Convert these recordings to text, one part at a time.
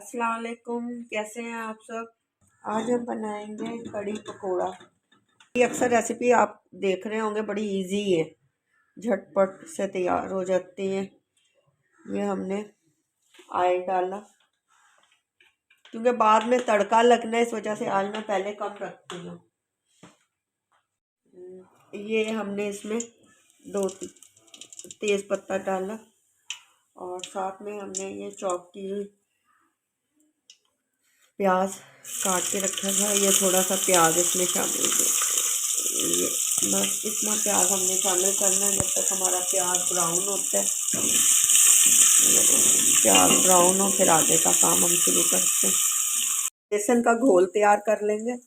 अस्सलाम वालेकुम, कैसे हैं आप सब। आज हम बनाएंगे कड़ी पकोड़ा। ये अक्सर रेसिपी आप देख रहे होंगे, बड़ी इजी है, झटपट से तैयार हो जाती है। ये हमने ऑयल डाला क्योंकि बाद में तड़का लगना है, इस वजह से आज मैं पहले कम रखती हूँ। ये हमने इसमें 2 तेज़ पत्ता डाला और साथ में हमने ये चॉप की हुई प्याज काट के रखा था। ये थोड़ा सा प्याज इसमें शामिल किया। ये बस इतना प्याज हमने शामिल करना है जब तक हमारा प्याज ब्राउन होता है। प्याज ब्राउन हो फिर आगे का काम हम शुरू करते हैं। बेसन का घोल तैयार कर लेंगे।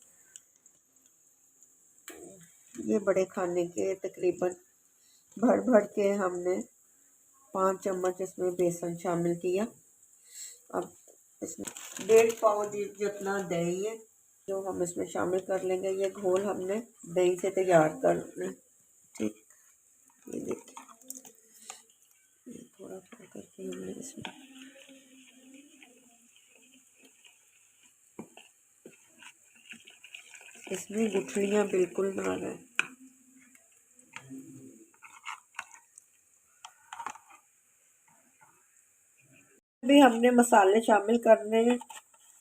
ये बड़े खाने के तकरीबन भर के हमने 5 चम्मच इसमें बेसन शामिल किया। अब इसमें 1.5 पाव जितना दही है जो हम इसमें शामिल कर लेंगे। ये घोल हमने दही से तैयार करना है, ठीक। ये देखिए, ये थोड़ा थोड़ा करके हमने इसमें गुठलियाँ बिल्कुल ना आए। भी हमने मसाले शामिल करने हैं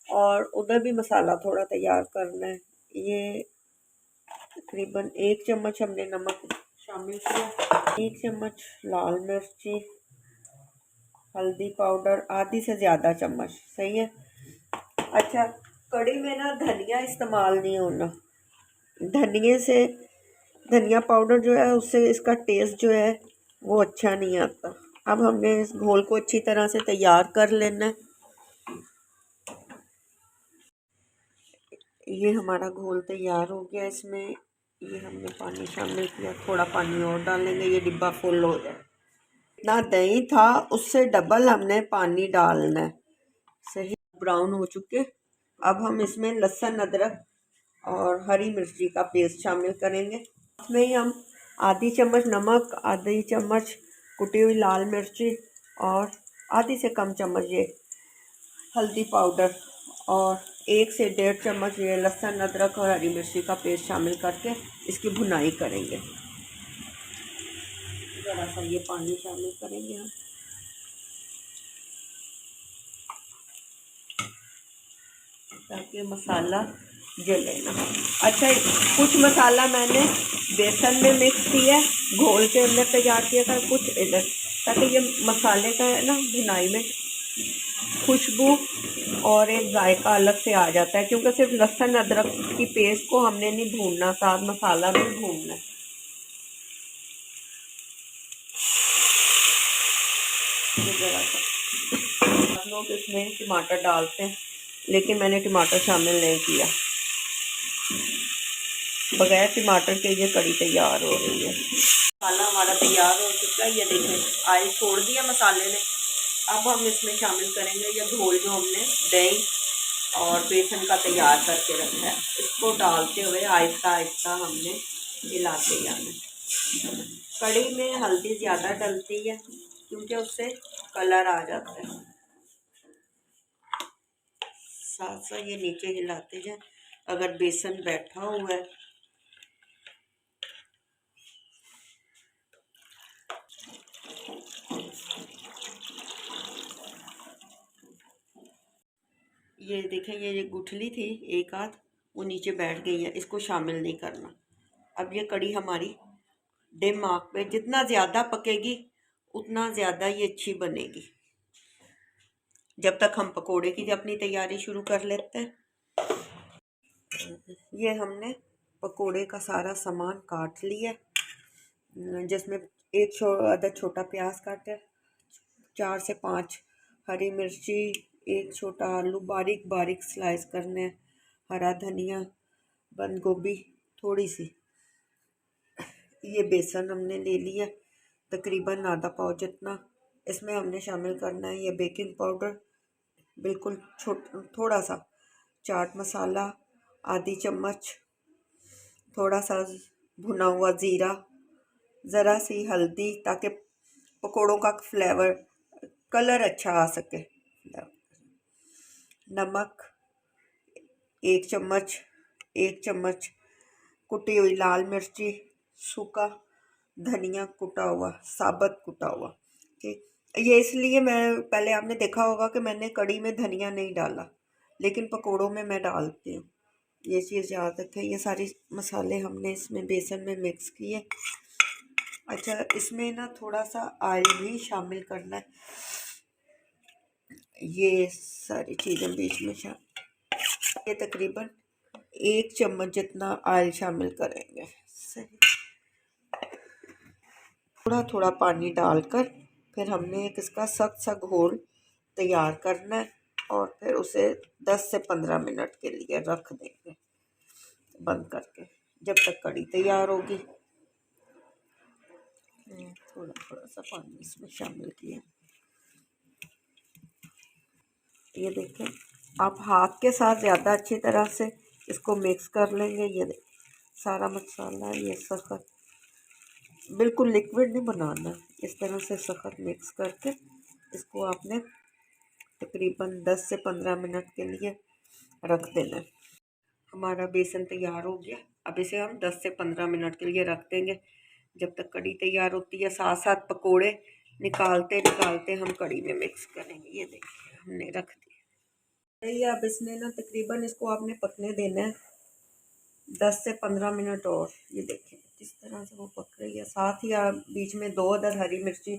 और उधर भी मसाला थोड़ा तैयार करना है। ये तकरीबन 1 चम्मच हमने नमक शामिल किया, 1 चम्मच लाल मिर्ची, हल्दी पाउडर आधी से ज़्यादा चम्मच, सही है। अच्छा, कड़ी में ना धनिया इस्तेमाल नहीं होना। धनिया पाउडर जो है उससे इसका टेस्ट जो है वो अच्छा नहीं आता। अब हमने इस घोल को अच्छी तरह से तैयार कर लेना है। ये हमारा घोल तैयार हो गया। इसमें ये हमने पानी शामिल किया, थोड़ा पानी और डालेंगे, ये डिब्बा फुल हो जाए। इतना दही था उससे डबल हमने पानी डालना है। सही ब्राउन हो चुके। अब हम इसमें लहसुन, अदरक और हरी मिर्ची का पेस्ट शामिल करेंगे। इसमें ही हम आधी चम्मच नमक, आधी चम्मच कुटी हुई लाल मिर्ची और आधी से कम चम्मच ये हल्दी पाउडर और 1 से 1.5 चम्मच ये लहसुन, अदरक और हरी मिर्ची का पेस्ट शामिल करके इसकी भुनाई करेंगे। ज़रा सा ये पानी शामिल करेंगे हम। ताकि मसाला जले ना। अच्छा, कुछ मसाला मैंने बेसन में मिक्स किया, घोल के अंदर तैयार किया था, कुछ इधर, ताकि ये मसाले का है ना भुनाई में खुशबू और एक जायका अलग से आ जाता है। क्योंकि सिर्फ लहसुन अदरक की पेस्ट को हमने नहीं भूनना, साथ मसाला भी भूनना है। ज़रा सा लोग इसमें टमाटर डालते हैं, लेकिन मैंने टमाटर शामिल नहीं किया। बगैर टमाटर के ये कड़ी तैयार हो रही है। मसाला हमारा तैयार हो चुका है। ये देखें, ऑयल छोड़ दिया मसाले ने। अब हम इसमें शामिल करेंगे ये घोल जो हमने दही और बेसन का तैयार करके रखा है। इसको डालते हुए आहिस्ता आहिस्ता हमने हिलाते जाना। कड़ी में हल्दी ज़्यादा डलती है क्योंकि उससे कलर आ जाता है। साथ साथ ये नीचे हिलाते जाए। अगर बेसन बैठा हुआ है ये देखें, ये गुठली थी एक आध, वो नीचे बैठ गई है, इसको शामिल नहीं करना। अब ये कड़ी हमारी डिम आंच पे जितना ज़्यादा पकेगी उतना ज़्यादा ये अच्छी बनेगी। जब तक हम पकोड़े की अपनी तैयारी शुरू कर लेते हैं। ये हमने पकोड़े का सारा सामान काट लिया, जिसमें एक अदद छोटा प्याज काटा, 4 से 5 हरी मिर्ची, 1 छोटा आलू बारीक बारीक स्लाइस करने, हरा धनिया, बंद गोभी थोड़ी सी। ये बेसन हमने ले लिया तकरीबन आधा पाव जितना। इसमें हमने शामिल करना है ये बेकिंग पाउडर बिल्कुल थोड़ा सा, चाट मसाला आधी चम्मच, थोड़ा सा भुना हुआ ज़ीरा, ज़रा सी हल्दी ताकि पकोड़ों का फ्लेवर कलर अच्छा आ सके। नमक 1 चम्मच, 1 चम्मच कुटी हुई लाल मिर्ची, सूखा धनिया कुटा हुआ, साबुत कुटा हुआ। ठीक, ये इसलिए मैं पहले आपने देखा होगा कि मैंने कड़ी में धनिया नहीं डाला, लेकिन पकोड़ों में मैं डालती हूँ। ये चीज़ याद रखें। ये सारी मसाले हमने इसमें बेसन में मिक्स किए। अच्छा, इसमें ना थोड़ा सा ऑयल भी शामिल करना है। ये सारी चीज़ें बीच में ये तकरीबन 1 चम्मच जितना ऑयल शामिल करेंगे। सही, थोड़ा थोड़ा पानी डालकर फिर हमने एक इसका सख्त सा घोल तैयार करना है और फिर उसे 10 से 15 मिनट के लिए रख देंगे बंद करके, जब तक कड़ी तैयार होगी। थोड़ा थोड़ा सा पानी इसमें शामिल किया। ये देखें, आप हाथ के साथ ज़्यादा अच्छी तरह से इसको मिक्स कर लेंगे। ये देखें, सारा मसाला ये सख्त, बिल्कुल लिक्विड नहीं बनाना, इस तरह से सख्त मिक्स करके इसको आपने तकरीबन 10 से 15 मिनट के लिए रख देना है। हमारा बेसन तैयार हो गया। अब इसे हम 10 से 15 मिनट के लिए रख देंगे जब तक कड़ी तैयार होती है। साथ साथ पकोड़े निकालते निकालते हम कड़ी में मिक्स करेंगे। ये देखिए, हमने रख दिया। अब इसने ना तकरीबन इसको आपने पकने देना है 10 से 15 मिनट और। ये देखें किस तरह से वो पक रही है। साथ ही आप बीच में 2 अदद हरी मिर्ची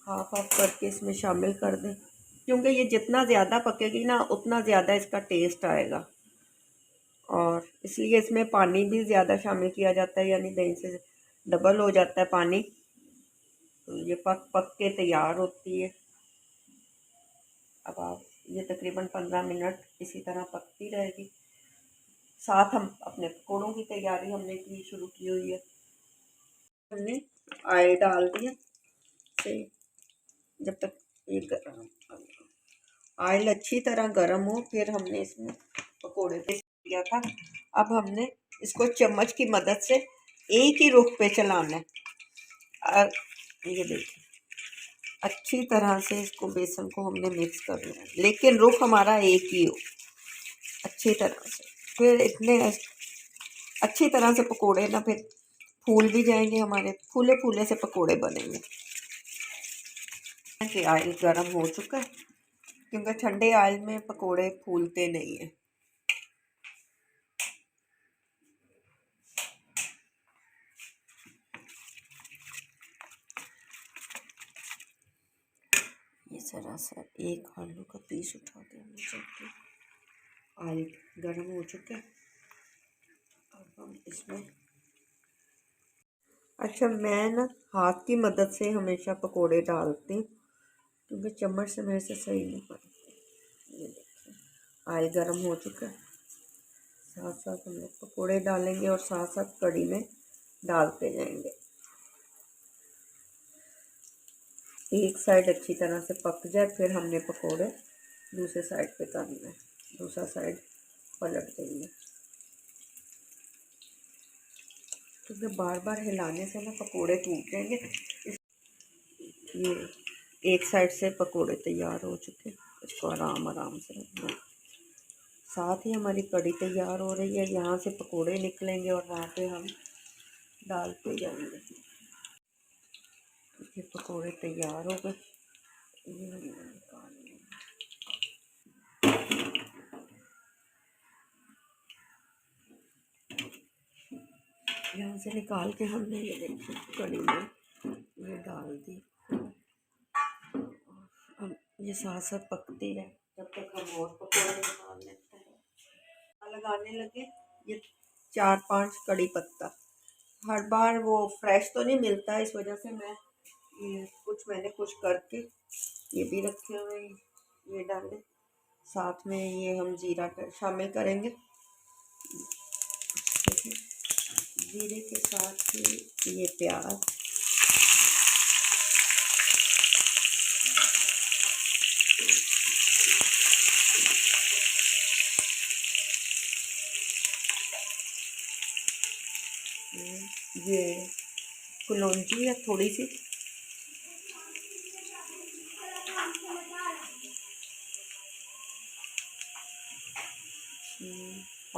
हाफ हाफ करके इसमें शामिल कर दें, क्योंकि ये जितना ज़्यादा पकेगी ना उतना ज़्यादा इसका टेस्ट आएगा। और इसलिए इसमें पानी भी ज़्यादा शामिल किया जाता है, यानी दही से डबल हो जाता है पानी। तो ये पक पक के तैयार होती है। अब आप ये तकरीबन 15 मिनट इसी तरह पकती रहेगी। साथ हम अपने पकौड़ों की तैयारी हमने की शुरू की हुई है। हमने ऑयल डाल दिया से जब तक ये ऑयल अच्छी तरह गर्म हो, फिर हमने इसमें पकोड़े दिया था। अब हमने इसको चम्मच की मदद से एक ही रुख पे चलाना है। ये देखिए, अच्छी तरह से इसको बेसन को हमने मिक्स करना है, लेकिन रुख हमारा एक ही हो अच्छी तरह से। फिर इतने अच्छी तरह से पकोड़े ना फिर फूल भी जाएंगे, हमारे फूले फूले से पकोड़े बनेंगे। कि ऑयल गर्म हो चुका है, क्योंकि ठंडे ऑयल में पकोड़े फूलते नहीं हैं। ये ज़रा सा एक आलू का पीस उठा के हमने चलते, ऑयल गर्म हो चुका है। अब हम इसमें, अच्छा मैं ना हाथ की मदद से हमेशा पकोड़े डालती हूँ, क्योंकि चम्मच से मेरे से सही नहीं बनते। ये देखिए, ऑयल गर्म हो चुका है। साथ साथ हम लोग पकौड़े डालेंगे और साथ साथ कड़ी में डालते जाएंगे। एक साइड अच्छी तरह से पक जाए, फिर हमने पकोड़े दूसरे साइड पे करना है, दूसरा साइड पलट देंगे, क्योंकि बार बार हिलाने से ना पकोड़े टूट जाएंगे। ये एक साइड से पकोड़े तैयार हो चुके, इसको आराम आराम से रखना। साथ ही हमारी कड़ी तैयार हो रही है, यहाँ से पकोड़े निकलेंगे और वहाँ पे हम डालते जाएंगे। ये पकोड़े तैयार हो गए, ये हमने निकाल लिए। यहाँ से निकाल के हमने ये देखिए कड़ी में ये डाल दी। अब ये साथ साथ पकती है जब तक हम और पकौड़े निकाल लेते हैं। लगाने लगे ये 4-5 कड़ी पत्ता। हर बार वो फ्रेश तो नहीं मिलता, इस वजह से मैं ये मैंने कुछ करके ये भी रखे हुए हैं, ये डाले। साथ में ये हम जीरा शामिल करेंगे। जीरे के साथ ही ये प्याज, ये कलौंजी है थोड़ी सी,